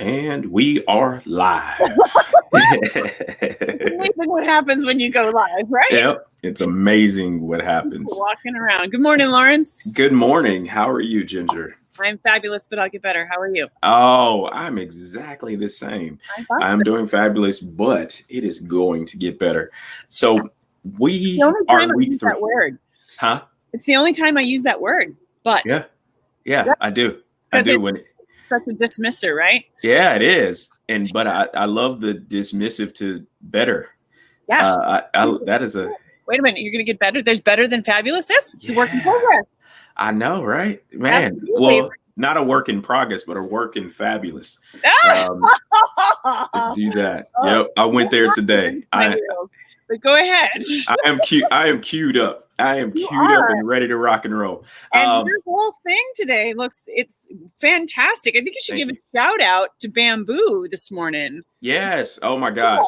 And we are live. It's amazing what happens when you go live, right? Yep, it's amazing what happens. Walking around. Good morning, Lawrence. Good morning. How are you, Ginger? I'm fabulous, but I'll get better. How are you? Oh, I'm exactly the same. I'm doing fabulous, but it is going to get better. So we are in week 3. That word. Huh? It's the only time I use that word. But yeah, I do. I do when such a dismisser, right? Yeah, it is. But I love the dismissive to better. Yeah. That is a. Wait a minute, you're going to get better? There's better than fabulous? That's the work in progress. I know, right? Man. Well, not a work in progress, but a work in fabulous. Let's do that. Yep. I went there today. But go ahead. I am queued up. I am queued up and ready to rock and roll. And your whole thing today it's fantastic. I think you should give a shout out to Bamboo this morning. Yes. Oh my gosh.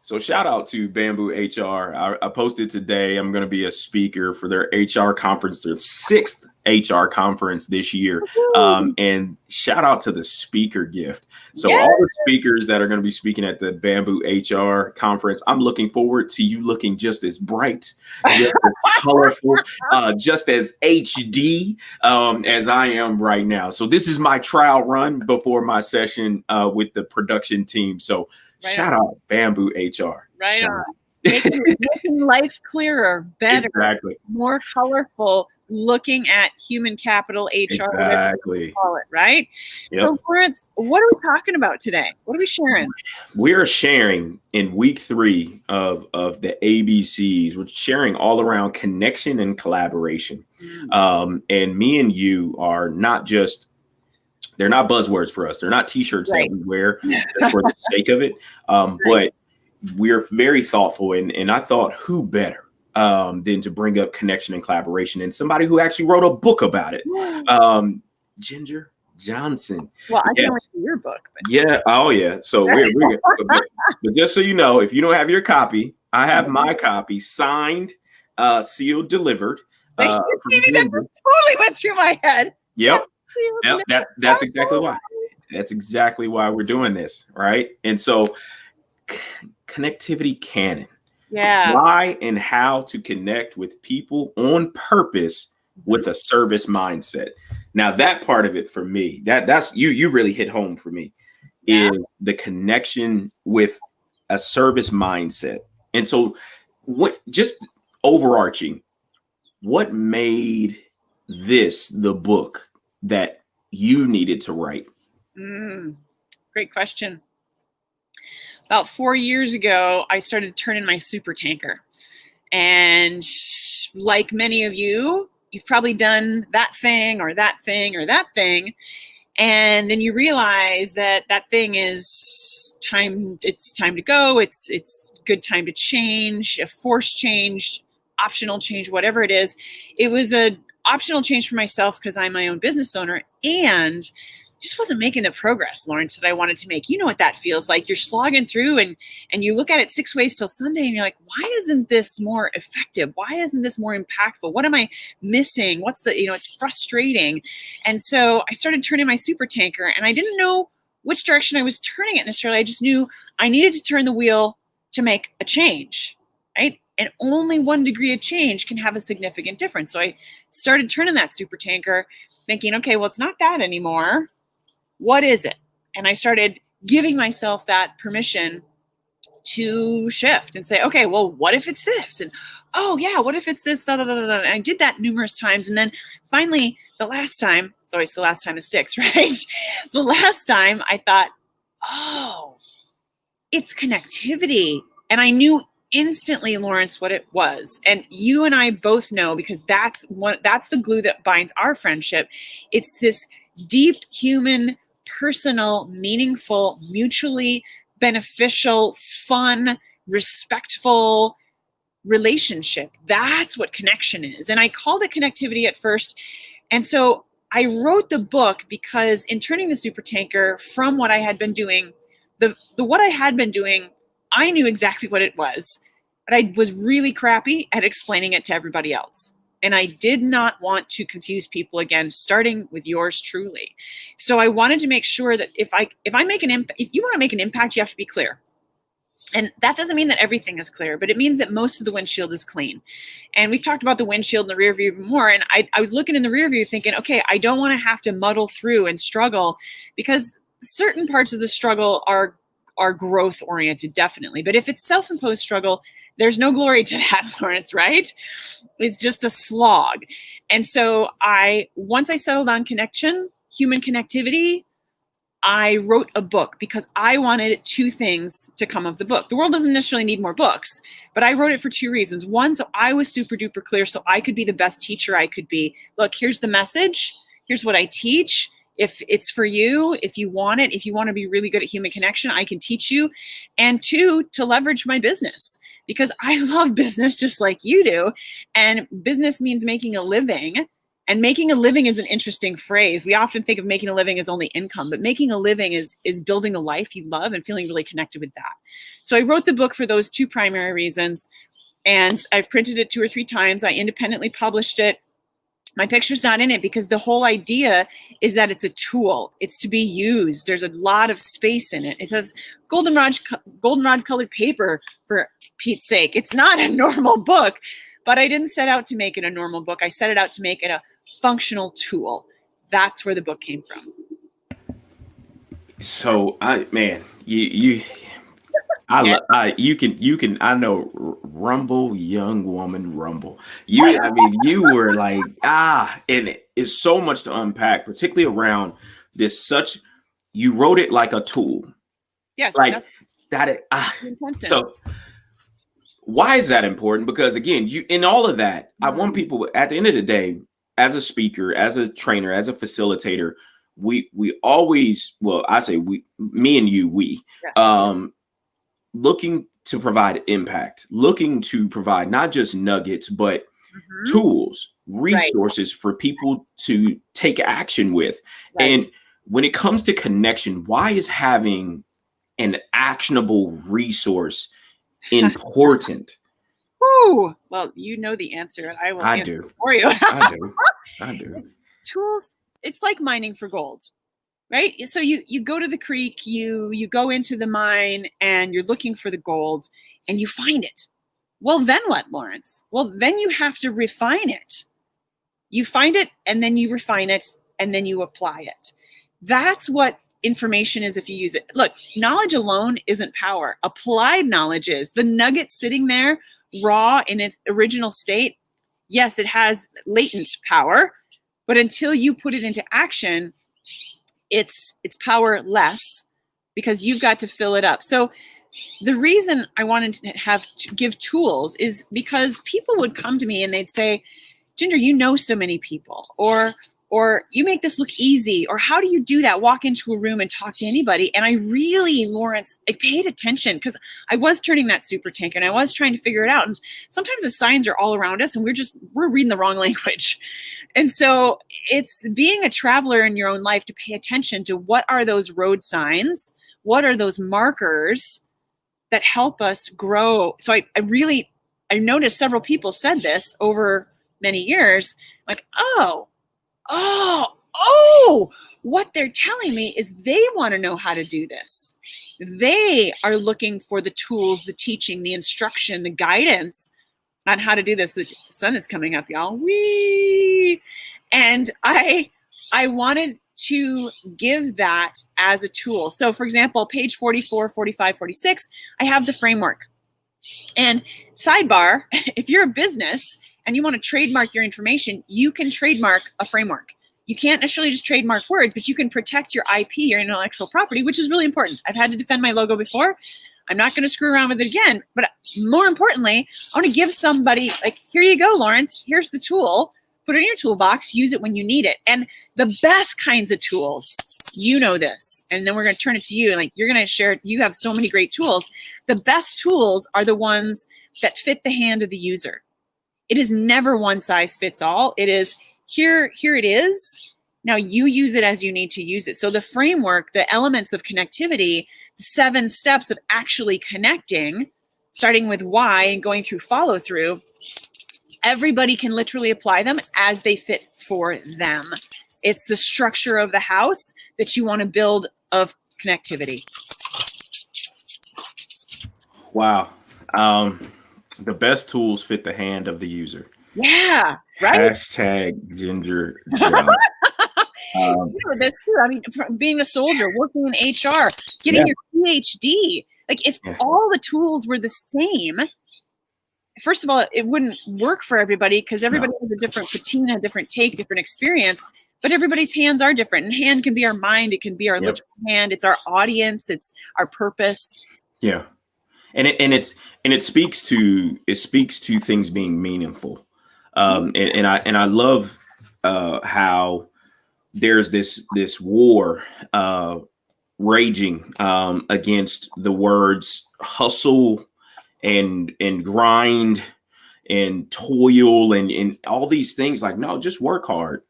So shout out to Bamboo HR. I posted today. I'm going to be a speaker for their HR conference, their 6th HR conference this year. And shout out to the speaker gift. So all the speakers that are going to be speaking at the Bamboo HR conference, I'm looking forward to you looking just as bright, just as colorful, just as HD as I am right now. So this is my trial run before my session with the production team. So shout out Bamboo HR. Right on. Making life clearer, better, more colorful, looking at human capital, HR, whatever you call it, right? Yep. So, Lawrence, what are we talking about today? What are we sharing? We're sharing in week 3 of the ABCs. We're sharing all around connection and collaboration. And me and you are not just they're not buzzwords for us. They're not T-shirts that we wear for the sake of it. But we're very thoughtful. And I thought, who better than to bring up connection and collaboration and somebody who actually wrote a book about it. Ginger Johnson. Well, I can't wait for your book. But. Yeah. Oh, yeah. So but just so you know, if you don't have your copy, I have my copy signed, sealed, delivered. That totally went through my head. Yep. That's exactly why. That's exactly why we're doing this, right? And so connectivity canon. Yeah. Why and how to connect with people on purpose with a service mindset. Now that part of it for me, that's you really hit home for me, is the connection with a service mindset. And so what just overarching, what made this the book that you needed to write? Great question. About 4 years ago, I started turning my super tanker. And like many of you, you've probably done that thing or that thing or that thing. And then you realize that that thing is time. It's time to go. It's good time to change, a forced change, optional change, whatever it is. It was a optional change for myself because I'm my own business owner and just wasn't making the progress, Lawrence, that I wanted to make. You know what that feels like. You're slogging through and you look at it 6 ways till Sunday and you're like, why isn't this more effective? Why isn't this more impactful? What am I missing? What's it's frustrating. And so I started turning my super tanker and I didn't know which direction I was turning it necessarily. I just knew I needed to turn the wheel to make a change, right? And only 1 degree of change can have a significant difference. So I started turning that super tanker thinking, okay, well, it's not that anymore. What is it? And I started giving myself that permission to shift and say, okay, well, what if it's this? And oh yeah, what if it's this? And I did that numerous times. And then finally, the last time, it's always the last time it sticks, right? The last time I thought, oh, it's connectivity. And I knew instantly, Lawrence, what it was. And you and I both know, because that's the glue that binds our friendship. It's this deep human, personal, meaningful, mutually beneficial, fun, respectful relationship. That's what connection is. And I called it connectivity at first. And so I wrote the book because in turning the super tanker from what I had been doing, what I had been doing, I knew exactly what it was, but I was really crappy at explaining it to everybody else. And I did not want to confuse people again, starting with yours truly. So I wanted to make sure that if I make an impact, if you want to make an impact, you have to be clear. And that doesn't mean that everything is clear, but it means that most of the windshield is clean. And we've talked about the windshield and the rear view even more. And I was looking in the rear view thinking, okay, I don't want to have to muddle through and struggle, because certain parts of the struggle are growth oriented, definitely. But if it's self-imposed struggle, there's no glory to that, Lawrence, right? It's just a slog. And so once I settled on connection, human connectivity, I wrote a book because I wanted two things to come of the book. The world doesn't necessarily need more books, but I wrote it for two reasons. One, so I was super duper clear so I could be the best teacher I could be. Look, here's the message. Here's what I teach. If it's for you, if you want it, if you want to be really good at human connection, I can teach you. And two, to leverage my business, because I love business just like you do. And business means making a living. And making a living is an interesting phrase. We often think of making a living as only income, but making a living is building a life you love and feeling really connected with that. So I wrote the book for those two primary reasons. And I've printed it 2 or 3 times. I independently published it. My picture's not in it because the whole idea is that it's a tool. It's to be used. There's a lot of space in it. It says goldenrod colored paper, for Pete's sake. It's not a normal book, but I didn't set out to make it a normal book. I set it out to make it a functional tool. That's where the book came from. So I know, rumble, young woman, rumble. You were like, and it's so much to unpack, particularly around this you wrote it like a tool. Yes. Like that. So why is that important? Because again, in all of that, I want people at the end of the day, as a speaker, as a trainer, as a facilitator, we always, well, I say me and you, looking to provide impact, looking to provide not just nuggets, but tools, resources for people to take action with. Right. And when it comes to connection, why is having an actionable resource important? Ooh, well, you know the answer, and I will answer it for you. I do. Tools, it's like mining for gold. Right? So you go to the creek, you go into the mine, and you're looking for the gold, and you find it. Well, then what, Lawrence? Well, then you have to refine it. You find it, and then you refine it, and then you apply it. That's what information is if you use it. Look, knowledge alone isn't power. Applied knowledge is. The nugget sitting there, raw in its original state, yes, it has latent power, but until you put it into action, it's powerless, because you've got to fill it up. So the reason I wanted to give tools is because people would come to me and they'd say, Ginger, you know so many people, or you make this look easy, or how do you do that? Walk into a room and talk to anybody. And I really, Lawrence, I paid attention because I was turning that super tanker and I was trying to figure it out. And sometimes the signs are all around us and we're reading the wrong language. And so it's being a traveler in your own life to pay attention to what are those road signs? What are those markers that help us grow? So I noticed several people said this over many years, like, what they're telling me is they want to know how to do this. They are looking for the tools, the teaching, the instruction, the guidance on how to do this. The sun is coming up, y'all. Whee! And I wanted to give that as a tool. So for example, page 44, 45, 46, I have the framework. And sidebar, if you're a business and you want to trademark your information, you can trademark a framework. You can't necessarily just trademark words, but you can protect your IP, your intellectual property, which is really important. I've had to defend my logo before. I'm not going to screw around with it again. But more importantly, I want to give somebody, like, here you go, Lawrence. Here's the tool. Put it in your toolbox. Use it when you need it. And the best kinds of tools, you know this. And then we're going to turn it to you. Like, you're going to share. You have so many great tools. The best tools are the ones that fit the hand of the user. It is never one size fits all. It is here it is. Now you use it as you need to use it. So the framework, the elements of connectivity, the 7 steps of actually connecting, starting with why and going through follow through, everybody can literally apply them as they fit for them. It's the structure of the house that you want to build of connectivity. Wow. The best tools fit the hand of the user. Yeah, right? Hashtag Ginger Job. That's true. I mean, from being a soldier, working in HR, getting your PhD. Like, if all the tools were the same, first of all, it wouldn't work for everybody because everybody has a different patina, different take, different experience. But everybody's hands are different. And hand can be our mind. It can be our literal hand. It's our audience. It's our purpose. Yeah. And it speaks to things being meaningful. And I love how there's this war raging against the words hustle and grind and toil and all these things. Like, no, just work hard.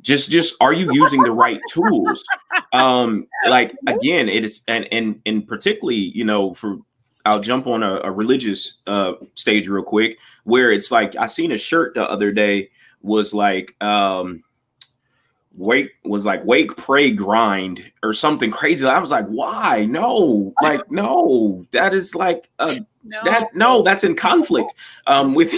Just are you using the right tools? Like, again, it is, and particularly, I'll jump on a religious stage real quick, where it's like, I seen a shirt the other day was like, wake, pray, grind, or something crazy. I was like, why? No, like, no, that is like, that's in conflict with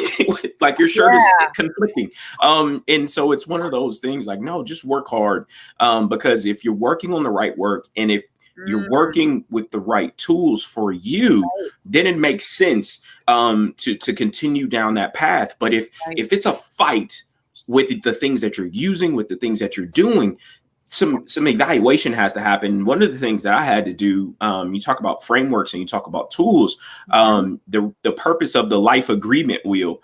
like your shirt is conflicting. And so it's one of those things like, no, just work hard. Because if you're working on the right work, and if you're working with the right tools for you, then it makes sense to continue down that path. But if it's a fight with the things that you're using, with the things that you're doing, some evaluation has to happen. One of the things that I had to do, you talk about frameworks and you talk about tools, the purpose of the life agreement wheel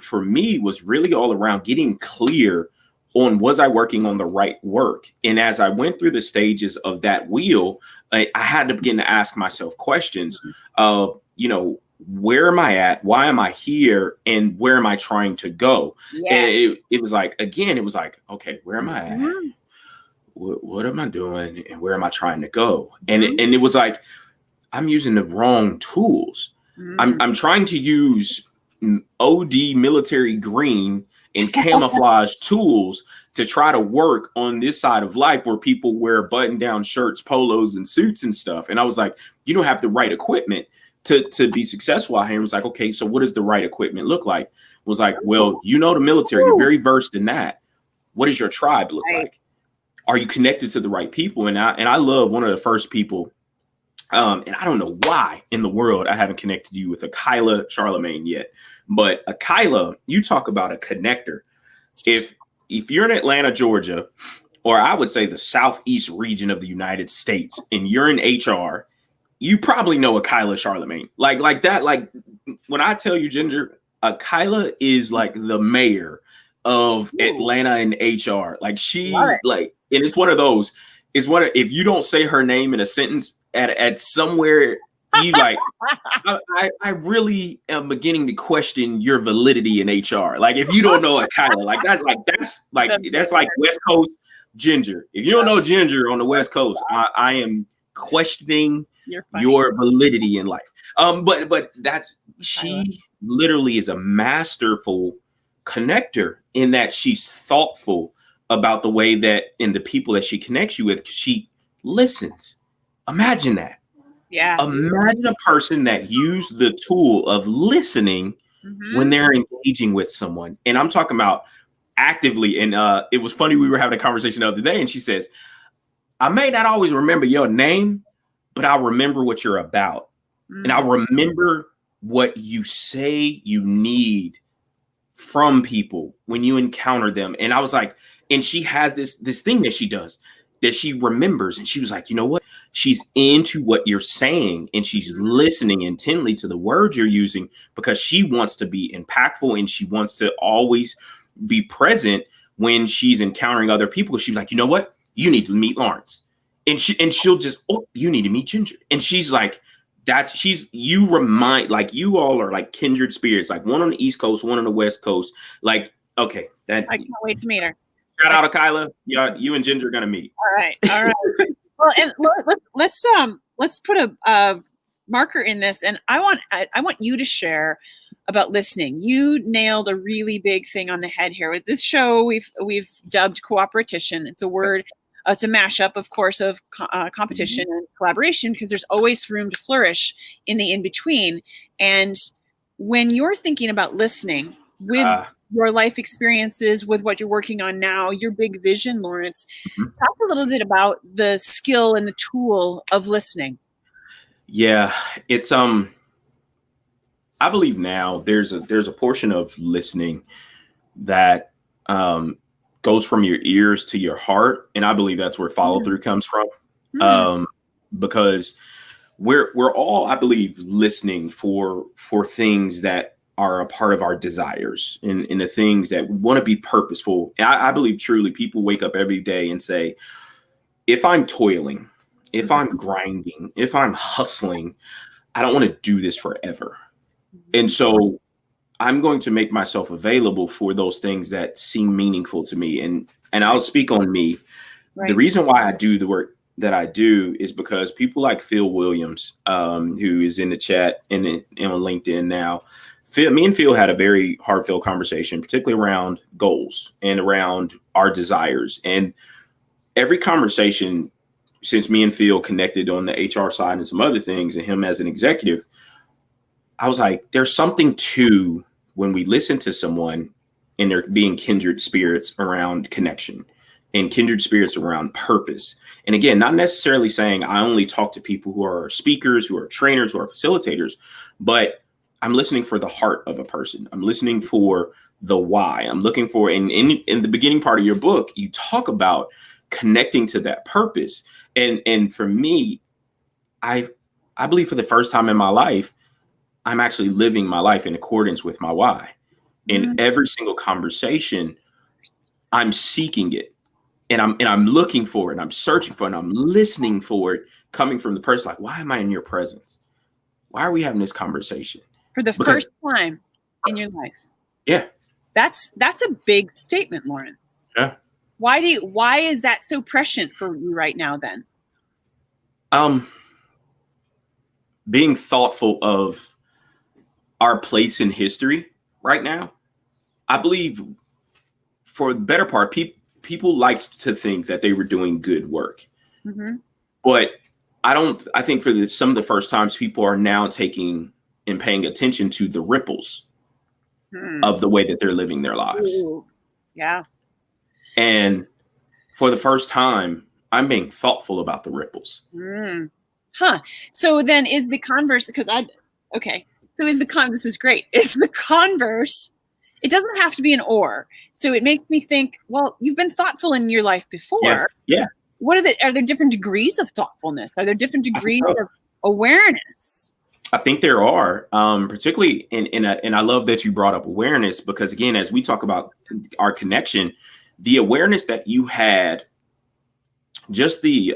for me was really all around getting clear on, was I working on the right work? And as I went through the stages of that wheel, I had to begin to ask myself questions of, where am I at? Why am I here? And where am I trying to go? Yeah. And it was like, again, it was like, okay, where am I at? What am I doing? And where am I trying to go? And it was like, I'm using the wrong tools. I'm trying to use OD military green and camouflage tools to try to work on this side of life where people wear button-down shirts, polos, and suits and stuff. And I was like, you don't have the right equipment to be successful out here. It was like, okay, so what does the right equipment look like? It was like, well, the military, you're very versed in that. What does your tribe look like? Are you connected to the right people? And I love one of the first people, and I don't know why in the world I haven't connected you with Akila Charlemagne yet, but Akila, you talk about a connector. If you're in Atlanta, Georgia, or I would say the southeast region of the United States, and you're in HR, you probably know Akila Charlemagne. Like that. Like, when I tell you, Ginger, Akila is like the mayor of Atlanta and HR. Like, she and it's one of those. If you don't say her name in a sentence at somewhere, you like, I really am beginning to question your validity in HR. Like, if you don't know Akila, that's like West Coast Ginger. If you don't know Ginger on the West Coast, I am questioning your validity in life. But she literally is a masterful connector in that she's thoughtful about the way that, and the people that she connects you with, she listens. Imagine that. Yeah. Imagine a person that used the tool of listening when they're engaging with someone. And I'm talking about actively. And it was funny. We were having a conversation the other day, and she says, I may not always remember your name, but I'll remember what you're about. And I'll remember what you say you need from people when you encounter them. And I was like, and she has this thing that she does that she remembers. And she was like, you know what? She's into what you're saying, and she's listening intently to the words you're using, because she wants to be impactful, and she wants to always be present when she's encountering other people. She's like, you know what? You need to meet Lawrence. And she'll just, oh, you need to meet Ginger. And she's like, you remind, like, you all are like kindred spirits, like one on the East Coast, one on the West Coast. Like, okay, I can't wait to meet her. Shout out to Kyla. You and Ginger are gonna meet. All right. Well, and let's put a marker in this, and I want you to share about listening. You nailed a really big thing on the head here. With this show, we've dubbed Cooperatition. It's a word. It's a mashup, of course, of competition and collaboration, because there's always room to flourish in the in between. And when you're thinking about listening with your life experiences, with what you're working on now, your big vision, Lawrence, talk a little bit about the skill and the tool of listening. Yeah, it's I believe now there's a portion of listening that goes from your ears to your heart, and I believe that's where follow through comes from. Because we're all, I believe, listening for things that are a part of our desires and the things that we want to be purposeful. And I believe truly people wake up every day and say, if I'm toiling, if I'm grinding, if I'm hustling, I don't want to do this forever. And so I'm going to make myself available for those things that seem meaningful to me. And I'll speak on me. Right. The reason why I do the work that I do is because people like Phil Williams, who is in the chat and on LinkedIn now, me and Phil had a very heartfelt conversation, particularly around goals and around our desires. And every conversation since me and Phil connected on the HR side and some other things, and him as an executive, I was like, there's something to when we listen to someone and there being kindred spirits around connection and kindred spirits around purpose. And again, not necessarily saying I only talk to people who are speakers, who are trainers, who are facilitators, but I'm listening for the heart of a person. I'm listening for the why. I'm looking for, in the beginning part of your book, you talk about connecting to that purpose. And for me, I believe for the first time in my life, I'm actually living my life in accordance with my why. In every single conversation, I'm seeking it, and I'm looking for it, and I'm searching for it, and I'm listening for it coming from the person. Like, why am I in your presence? Why are we having this conversation? For the first time in your life. Yeah. That's a big statement, Lawrence. Yeah. Why is that so prescient for you right now then? Being thoughtful of our place in history right now. I believe for the better part, people liked to think that they were doing good work. But I think for some of the first times, people are now taking and paying attention to the ripples of the way that they're living their lives. Ooh. Yeah. And for the first time, I'm being thoughtful about the ripples. So then is the converse, this is great. Is the converse, it doesn't have to be an or. So it makes me think, well, you've been thoughtful in your life before. Yeah. What are there different degrees of thoughtfulness? Are there different degrees of awareness? I think there are, particularly and I love that you brought up awareness, because again, as we talk about our connection, the awareness that you had, just the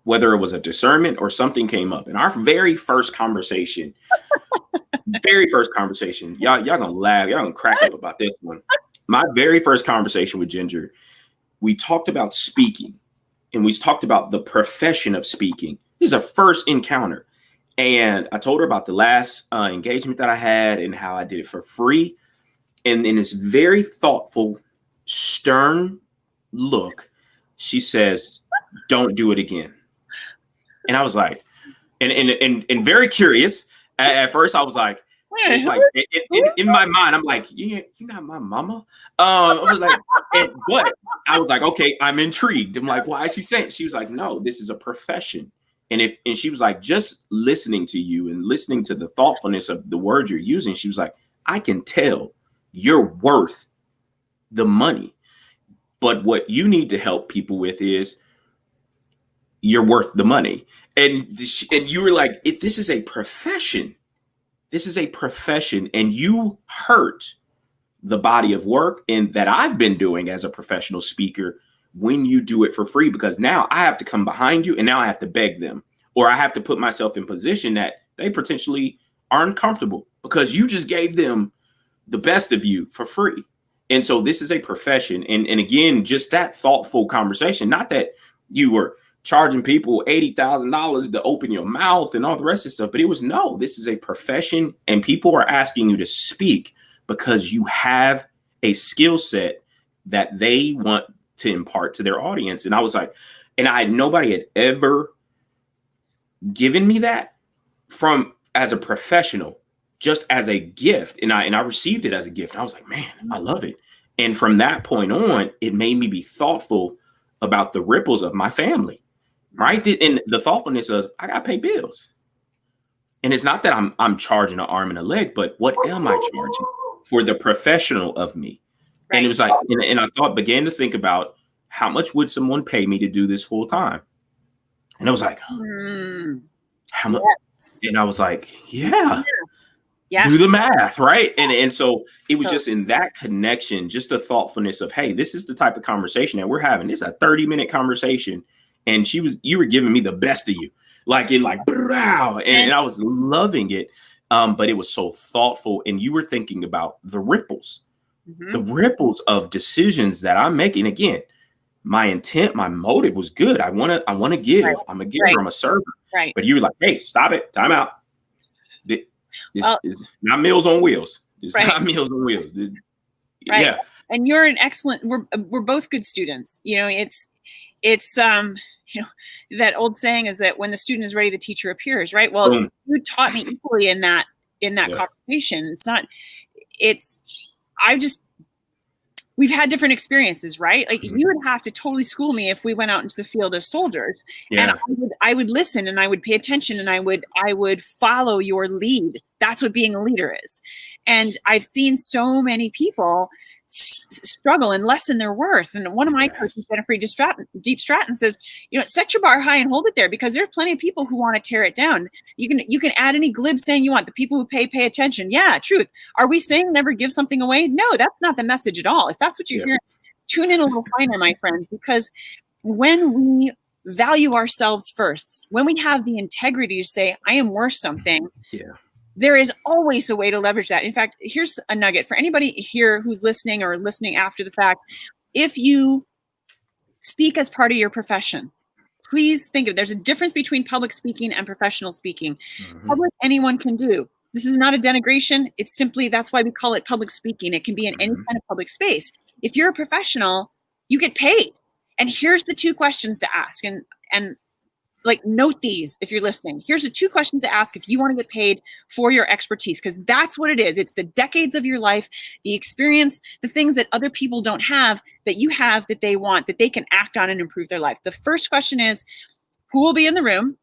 whether it was a discernment or something came up in our very first conversation. Y'all gonna laugh, y'all gonna crack up about this one. My very first conversation with Ginger, we talked about speaking, and we talked about the profession of speaking. This is a first encounter. And I told her about the last engagement that I had and how I did it for free. And in this very thoughtful, stern look, she says, "Don't do it again." And I was like, and very curious. At first, I was like in my mind, I'm like, "Yeah, you're not my mama." I was like, but I was like, okay, I'm intrigued. I'm like, why is she saying? She was like, "No, this is a profession." And she was like, just listening to you and listening to the thoughtfulness of the words you're using, she was like, I can tell you're worth the money. But what you need to help people with is you're worth the money. And you were like, this is a profession. This is a profession. And you hurt the body of work and that I've been doing as a professional speaker when you do it for free, because now I have to come behind you and now I have to beg them, or I have to put myself in position that they potentially aren't comfortable because you just gave them the best of you for free. And so this is a profession. And again, just that thoughtful conversation, not that you were charging people $80,000 to open your mouth and all the rest of stuff. But it was, no, this is a profession, and people are asking you to speak because you have a skill set that they want to impart to their audience. And I was like, nobody had ever given me that from as a professional, just as a gift. And I received it as a gift. And I was like, man, I love it. And from that point on, it made me be thoughtful about the ripples of my family. Right. And the thoughtfulness of, I got to pay bills. And it's not that I'm charging an arm and a leg, but what am I charging for the professional of me? Right. And it was like, and I began to think about, how much would someone pay me to do this full time? And I was like, how much? Yes. And I was like, yeah, do the math. Right. And so it was just in that connection, just the thoughtfulness of, hey, this is the type of conversation that we're having. This is a 30-minute conversation. And you were giving me the best of you, wow. And I was loving it. But it was so thoughtful. And you were thinking about the ripples of decisions that I'm making. Again, my intent, my motive was good. I want to give. Right. I'm a giver. Right. I'm a server. Right. But you were like, hey, stop it. Time out. This is not Meals on Wheels. It's not Meals on Wheels. Right. Yeah. And you're an excellent, we're both good students. It's that old saying is that when the student is ready, the teacher appears, right? Well, you taught me equally in that conversation. We've had different experiences, right? Like you would have to totally school me if we went out into the field as soldiers, and I would listen and I would pay attention and I would follow your lead. That's what being a leader is. And I've seen so many people struggle and lessen their worth. And one of my coaches, Jennifer Deep Stratton, says, set your bar high and hold it there, because there are plenty of people who want to tear it down. You can add any glib saying you want. The people who pay attention. Yeah, truth. Are we saying never give something away? No, that's not the message at all. If that's what you're hearing, tune in a little finer, my friends, because when we value ourselves first, when we have the integrity to say, I am worth something, there is always a way to leverage that. In fact, here's a nugget for anybody here who's listening or listening after the fact. If you speak as part of your profession, please think of, there's a difference between public speaking and professional speaking. Public, anyone can do. This is not a denigration. It's simply, that's why we call it public speaking. It can be in any kind of public space. If you're a professional, you get paid. And here's the two questions to ask. And note these if you're listening. Here's the two questions to ask if you want to get paid for your expertise, because that's what it is. It's the decades of your life, the experience, the things that other people don't have that you have, that they want, that they can act on and improve their life. The first question is, who will be in the room?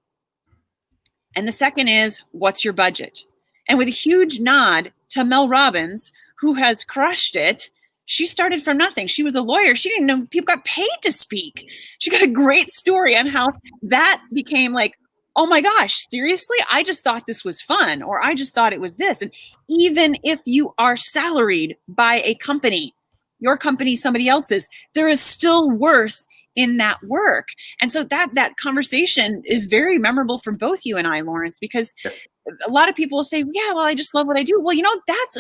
And the second is, what's your budget? And with a huge nod to Mel Robbins, who has crushed it, she started from nothing. She was a lawyer. She didn't know people got paid to speak. She got a great story on how that became like, oh my gosh, seriously? I just thought this was fun, or I just thought it was this. And even if you are salaried by a company, your company, somebody else's, there is still worth in that work. And so that conversation is very memorable for both you and I, Lawrence, because a lot of people will say, yeah, well, I just love what I do. Well, that's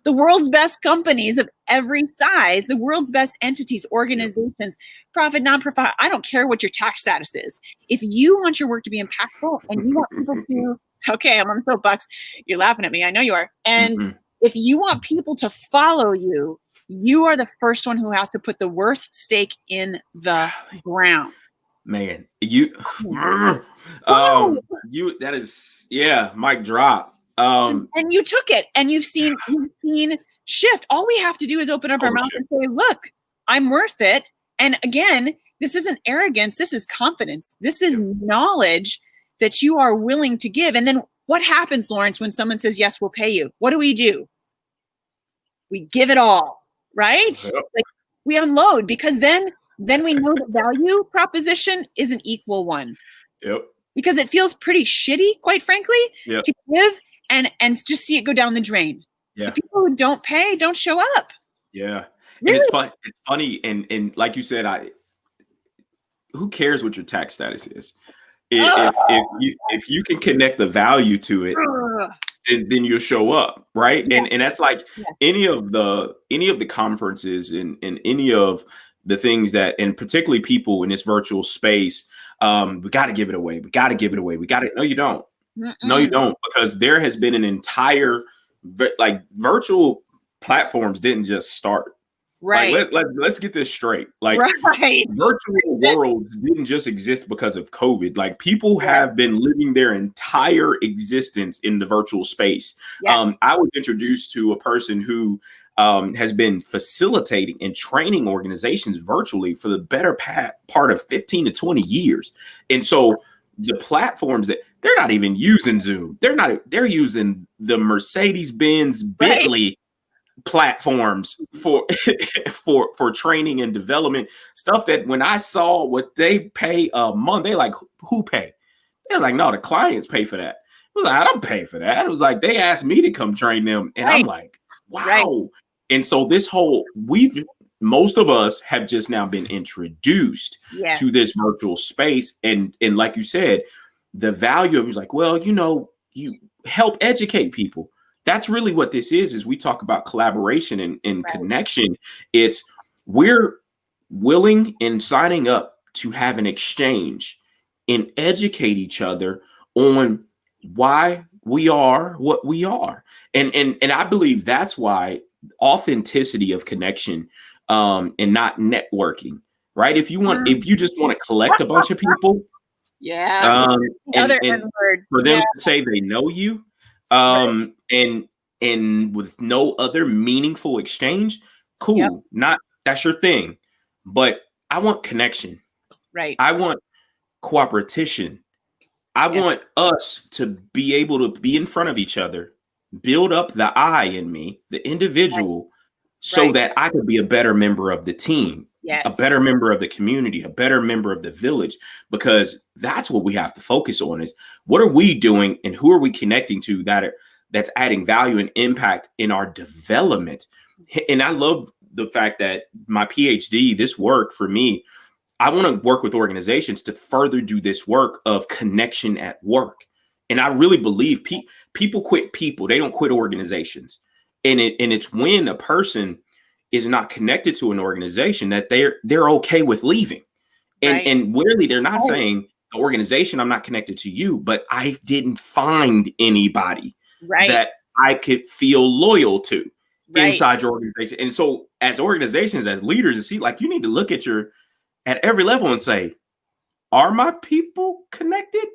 the world's best companies of every size, the world's best entities, organizations, profit, non-profit. I don't care what your tax status is. If you want your work to be impactful and you want people to, okay, I'm on the soapbox. You're laughing at me. I know you are. And if you want people to follow you, you are the first one who has to put the worth stake in the ground. Man, that is, mic drop. And you took it, and you've seen shift. All we have to do is open up our mouth and say, look, I'm worth it. And again, this isn't arrogance. This is confidence. This is knowledge that you are willing to give. And then what happens, Lawrence, when someone says, yes, we'll pay you? What do? We give it all, right? Yep. Like we unload, because then we know the value proposition is an equal one. Yep. Because it feels pretty shitty, quite frankly, to give and just see it go down the drain. Yeah. The people who don't pay don't show up. Yeah. Really? And it's fun. It's funny. And like you said, who cares what your tax status is? If you can connect the value to it, then you'll show up, right? Yeah. And that's like any of the conferences and any of the things that, and particularly people in this virtual space, We got to give it away. We got to give it away. We got to. No, you don't. Mm-mm. No, you don't, because there has been an entire virtual platforms didn't just start. Right. Like, let's get this straight. Like, right. virtual worlds didn't just exist because of COVID. Like, people have been living their entire existence in the virtual space. Yeah. I was introduced to a person who has been facilitating and training organizations virtually for the better part of 15 to 20 years. And so the platforms that they're not even using Zoom. They're using the Mercedes-Benz Bentley platforms for for training and development stuff, that when I saw what they pay a month, they like, who pay? They're like, no, the clients pay for that. I was like, I don't pay for that. It was like, they asked me to come train them. And I'm like, wow. Right. And so this whole, most of us have just now been introduced to this virtual space. And like you said, the value of it was like, well, you help educate people. That's really what this is we talk about collaboration and connection. It's, we're willing and signing up to have an exchange and educate each other on why we are what we are. And I believe that's why authenticity of connection and not networking, right? If you just want to collect a bunch of people, and for them to say they know you, and with no other meaningful exchange, cool. Not, that's your thing. But I want connection. Right. I want cooperation. I want us to be able to be in front of each other, build up the I in me, the individual, so that I could be a better member of the team, a better member of the community, a better member of the village, because that's what we have to focus on, is what are we doing and who are we connecting to that's adding value and impact in our development. And I love the fact that my PhD, this work for me, I want to work with organizations to further do this work of connection at work. And I really believe people quit people. They don't quit organizations. And it's when a person is not connected to an organization that they're okay with leaving. And really, they're not saying, the organization, I'm not connected to you, but I didn't find anybody that I could feel loyal to inside your organization. And so as organizations, as leaders, you need to look at every level and say, are my people connected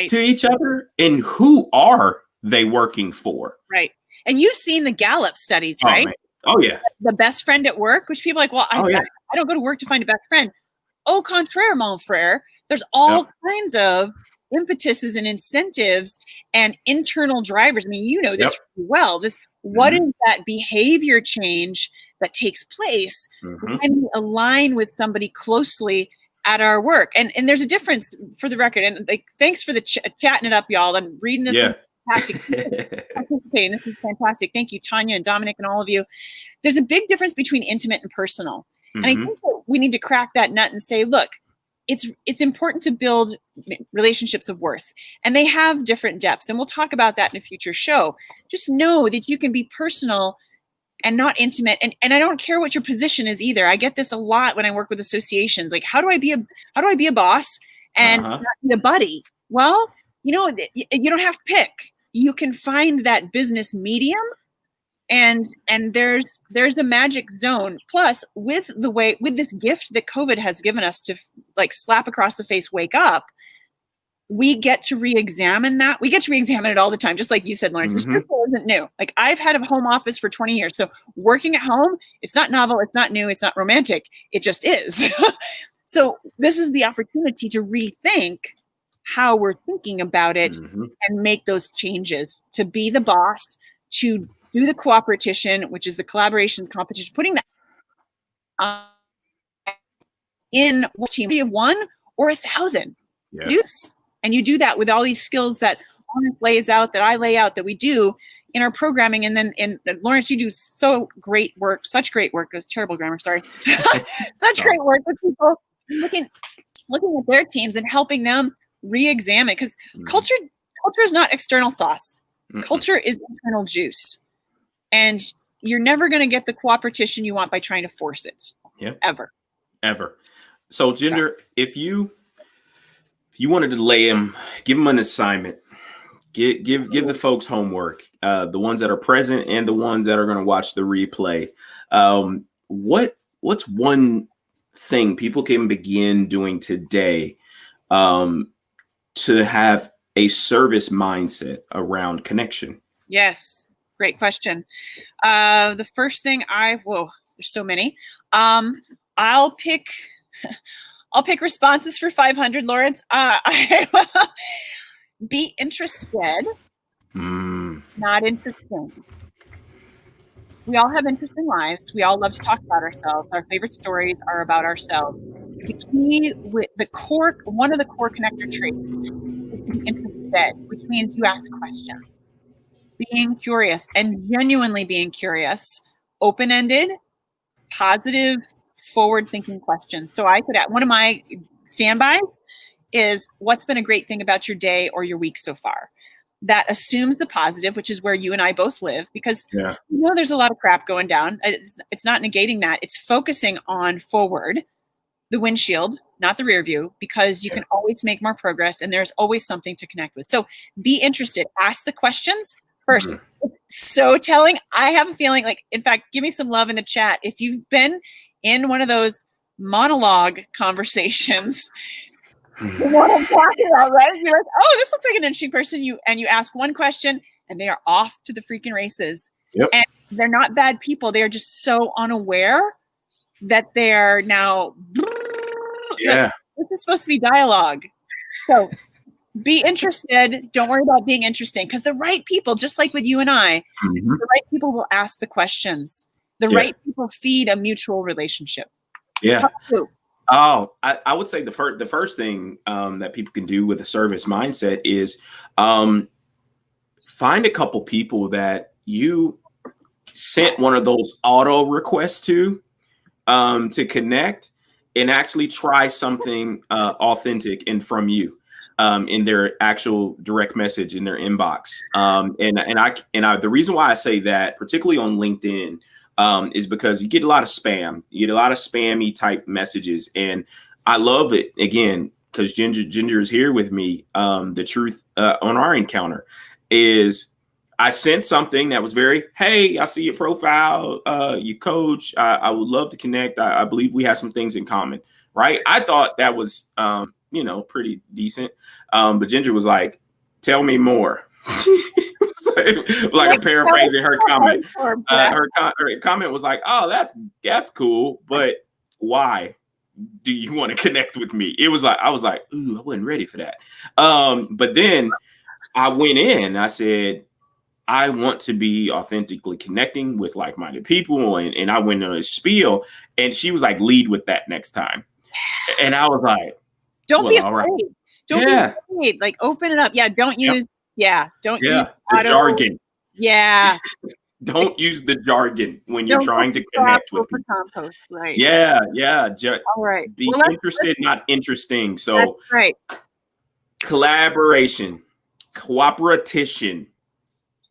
to each other? And who are they working for? Right. And you've seen the Gallup studies, right? Oh yeah. The best friend at work, which people are like, well, I don't go to work to find a best friend. Au contraire, mon frere. There's all kinds of impetuses and incentives and internal drivers. I mean, this well. What is that behavior change that takes place when we align with somebody closely at our work? And there's a difference, for the record. And thanks for the chatting it up, y'all. I'm reading this. This is fantastic. Participating. This is fantastic. Thank you, Tanya and Dominic and all of you. There's a big difference between intimate and personal. And I think that we need to crack that nut and say, look, it's important to build relationships of worth, and they have different depths. And we'll talk about that in a future show. Just know that you can be personal and not intimate. And I don't care what your position is either. I get this a lot when I work with associations. Like, how do I be a boss and not be a buddy? Well, you don't have to pick. You can find that business medium. And there's a magic zone. Plus, with this gift that COVID has given us to slap across the face, wake up, we get to re-examine that. We get to re-examine it all the time, just like you said, Lawrence. This isn't new. Like, I've had a home office for 20 years, so working at home, it's not novel, it's not new, it's not romantic. It just is. So this is the opportunity to rethink how we're thinking about it and make those changes, to be the boss, to do the cooperation, which is the collaboration competition, putting that in what team of 1 or 1,000. Use. And you do that with all these skills that Lawrence lays out, that I lay out, that we do in our programming. And then Lawrence, you do such great work. It was terrible grammar, sorry. Such great work with people looking at their teams and helping them re-examine, because culture is not external sauce. Culture is internal juice. And you're never going to get the cooperation you want by trying to force it. Ever. So, Jinder, if you if you wanted to give them an assignment, give the folks homework, the ones that are present and the ones that are going to watch the replay. What's one thing people can begin doing today to have a service mindset around connection? Yes, great question. The first thing there's so many. I'll pick responses for 500, Lawrence. Be interested, not interesting. We all have interesting lives. We all love to talk about ourselves. Our favorite stories are about ourselves. The key, one of the core connector traits is to be interested, which means you ask questions. Being curious and genuinely being curious, open-ended, positive, forward-thinking questions. So one of my standbys is, what's been a great thing about your day or your week so far? That assumes the positive, which is where you and I both live, because there's a lot of crap going down. It's not negating that. It's focusing on forward, the windshield, not the rear view, because you can always make more progress and there's always something to connect with. So be interested. Ask the questions first. It's so telling. I have a feeling, in fact, give me some love in the chat. If you've been in one of those monologue conversations, you know what I'm talking about, right? You're like, oh, this looks like an interesting person. You ask one question and they are off to the freaking races. Yep. And they're not bad people. They're just so unaware that they're now, this is supposed to be dialogue. So be interested. Don't worry about being interesting, because the right people, just like with you and I, the right people will ask the questions. The right people feed a mutual relationship. Yeah. Oh, I would say the first thing that people can do with a service mindset is find a couple people that you sent one of those auto requests to connect, and actually try something authentic and from you in their actual direct message in their inbox. The reason why I say that, particularly on LinkedIn, is because you get a lot of spam. You get a lot of spammy type messages. And I love it, again, because Ginger is here with me. The truth on our encounter is I sent something that was very, hey, I see your profile, you coach. I would love to connect. I believe we have some things in common, right? I thought that was, pretty decent. But Ginger was like, tell me more. Like, I'm paraphrasing her comment. Her comment was like, oh, that's cool, but why do you want to connect with me? It was like, I was like, ooh, I wasn't ready for that. But then I went in, I said, I want to be authentically connecting with like-minded people. And I went on a spiel, and she was like, lead with that next time. And I was like, don't be afraid. Right. Don't be afraid. Like, open it up. Yeah. Don't use, don't use the jargon. Yeah. Don't use the jargon when you're trying to connect with people. Compost, right. Yeah. All right. Be interested, not interesting. So that's right. Collaboration, cooperation,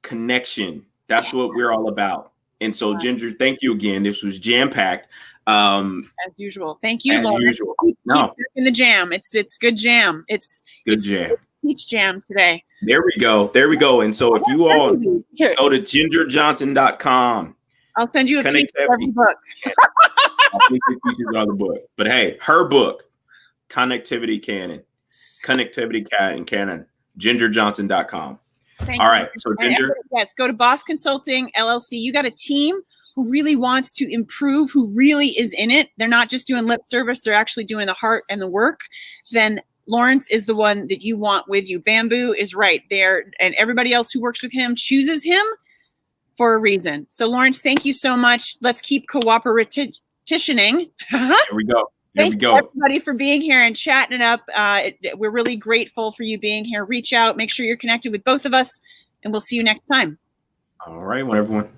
connection. That's what we're all about. And so, Ginger, thank you again. This was jam-packed. As usual. Thank you, Lauren. Keep in the jam. It's good jam. It's jam. Peach jam today. There we go. And so if you all go to gingerjohnson.com, I'll send you a piece of every book. I'll send you pieces of the book. But hey, her book, Connectivity Canon, gingerjohnson.com. All right. So Ginger. Yes, go to Boss Consulting LLC. You got a team who really wants to improve, who really is in it. They're not just doing lip service. They're actually doing the heart and the work. Then Lawrence is the one that you want with you. Bamboo is right there. And everybody else who works with him chooses him for a reason. So Lawrence, thank you so much. Let's keep cooperatitioning. Here we go. Thank you, everybody, for being here and chatting it up. We're really grateful for you being here. Reach out. Make sure you're connected with both of us, and we'll see you next time. All right, everyone.